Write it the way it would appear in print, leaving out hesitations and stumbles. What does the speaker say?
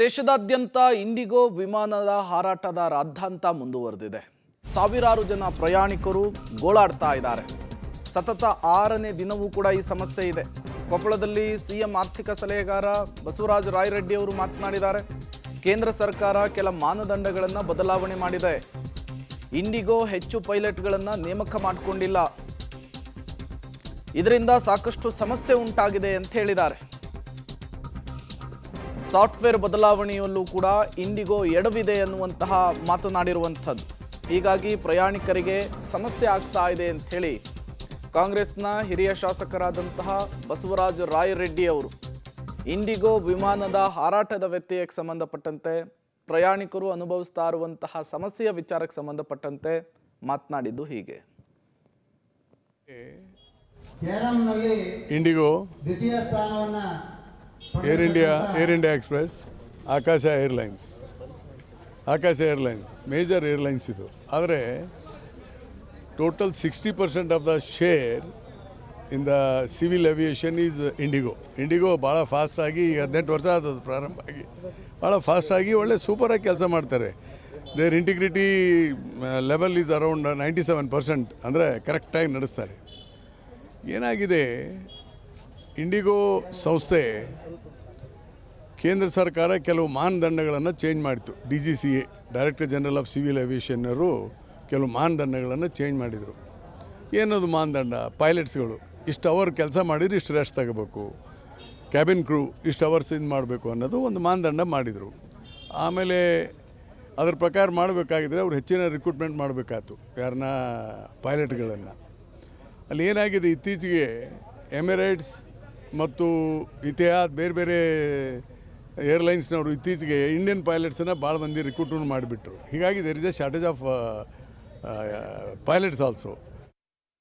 ದೇಶದಾದ್ಯಂತ ಇಂಡಿಗೋ ವಿಮಾನದ ಹಾರಾಟದ ರಾದ್ಧಾಂತ ಮುಂದುವರೆದಿದೆ. ಸಾವಿರಾರು ಜನ ಪ್ರಯಾಣಿಕರು ಗೋಳಾಡ್ತಾ ಇದ್ದಾರೆ. ಸತತ 6ನೇ ದಿನವೂ ಕೂಡ ಈ ಸಮಸ್ಯೆ ಇದೆ. ಕೊಪ್ಪಳದಲ್ಲಿ ಸಿಎಂ ಆರ್ಥಿಕ ಸಲಹೆಗಾರ ಬಸವರಾಜ ರಾಯರೆಡ್ಡಿ ಅವರು ಮಾತನಾಡಿದ್ದಾರೆ. ಕೇಂದ್ರ ಸರ್ಕಾರ ಕೆಲ ಮಾನದಂಡಗಳನ್ನು ಬದಲಾವಣೆ ಮಾಡಿದೆ. ಇಂಡಿಗೋ ಹೆಚ್ಚು ಪೈಲಟ್ಗಳನ್ನು ನೇಮಕ ಮಾಡಿಕೊಂಡಿಲ್ಲ. ಇದರಿಂದ ಸಾಕಷ್ಟು ಸಮಸ್ಯೆ ಉಂಟಾಗಿದೆ ಅಂತ ಹೇಳಿದ್ದಾರೆ. ಸಾಫ್ಟ್ವೇರ್ ಬದಲಾವಣೆಯಲ್ಲೂ ಕೂಡ ಇಂಡಿಗೋ ಎಡವಿದೆ ಅನ್ನುವಂತಹ ಮಾತನಾಡಿರುವಂಥದ್ದು. ಹೀಗಾಗಿ ಪ್ರಯಾಣಿಕರಿಗೆ ಸಮಸ್ಯೆ ಆಗ್ತಾ ಇದೆ ಅಂತ ಹೇಳಿ ಕಾಂಗ್ರೆಸ್ನ ಹಿರಿಯ ಶಾಸಕರಾದಂತಹ ಬಸವರಾಜ ರಾಯರೆಡ್ಡಿ ಅವರು ಇಂಡಿಗೋ ವಿಮಾನದ ಹಾರಾಟದ ವ್ಯತ್ಯಯಕ್ಕೆ ಸಂಬಂಧಪಟ್ಟಂತೆ ಪ್ರಯಾಣಿಕರು ಅನುಭವಿಸ್ತಾ ಇರುವಂತಹ ಸಮಸ್ಯೆಯ ವಿಚಾರಕ್ಕೆ ಸಂಬಂಧಪಟ್ಟಂತೆ ಮಾತನಾಡಿದ್ದು ಹೀಗೆ. ಇಂಡಿಗೋ, ಏರ್ ಇಂಡಿಯಾ ಎಕ್ಸ್ಪ್ರೆಸ್, ಆಕಾಶ ಏರ್ಲೈನ್ಸ್ ಮೇಜರ್ ಏರ್ಲೈನ್ಸ್ ಇದು. ಆದರೆ total 60% of the share in the civil aviation is IndiGo ಭಾಳ ಫಾಸ್ಟಾಗಿ 18 ವರ್ಷ ಆದದ್ದು ಪ್ರಾರಂಭ ಆಗಿ ಭಾಳ ಫಾಸ್ಟಾಗಿ ಒಳ್ಳೆ ಸೂಪರಾಗಿ ಕೆಲಸ ಮಾಡ್ತಾರೆ. Their integrity level is around 97%, ಅಂದರೆ ಕರೆಕ್ಟಾಗಿ ನಡೆಸ್ತಾರೆ. ಏನಾಗಿದೆ, ಇಂಡಿಗೋ ಸಂಸ್ಥೆ ಕೇಂದ್ರ ಸರ್ಕಾರ ಕೆಲವು ಮಾನದಂಡಗಳನ್ನು ಚೇಂಜ್ ಮಾಡಿತು. DGCA, director general of civil ಏವಿಯೇಷನ್ನರು ಕೆಲವು ಮಾನದಂಡಗಳನ್ನು ಚೇಂಜ್ ಮಾಡಿದರು. ಏನದು ಮಾನದಂಡ? ಪೈಲಟ್ಸ್ಗಳು ಇಷ್ಟು ಅವರ್ ಕೆಲಸ ಮಾಡಿದರೆ ಇಷ್ಟು ರೆಸ್ಟ್ ತಗೋಬೇಕು, ಕ್ಯಾಬಿನ್ ಕ್ರೂ ಇಷ್ಟು ಅವರ್ಸ್ ಇದು ಮಾಡಬೇಕು ಅನ್ನೋದು ಒಂದು ಮಾನದಂಡ ಮಾಡಿದರು. ಆಮೇಲೆ ಅದ್ರ ಪ್ರಕಾರ ಮಾಡಬೇಕಾಗಿದ್ರೆ ಅವ್ರು ಹೆಚ್ಚಿನ ರಿಕ್ರೂಟ್ಮೆಂಟ್ ಮಾಡಬೇಕಾಯ್ತು, ಯಾರನ್ನ ಪೈಲಟ್ಗಳನ್ನು. ಅಲ್ಲಿ ಏನಾಗಿದೆ, ಇತ್ತೀಚೆಗೆ ಎಮಿರೇಟ್ಸ್ ಮತ್ತು ಇತಿಹಾದ್ ಬೇರೆ ಬೇರೆ ಏರ್ಲೈನ್ಸ್ನವರು ಇತ್ತೀಚೆಗೆ ಇಂಡಿಯನ್ ಪೈಲಟ್ಸನ್ನು ಭಾಳ ಮಂದಿ ರಿಕ್ರೂಟ್ಮೆಂಟ್ ಮಾಡಿಬಿಟ್ರು. ಹೀಗಾಗಿ there is a shortage of pilots also.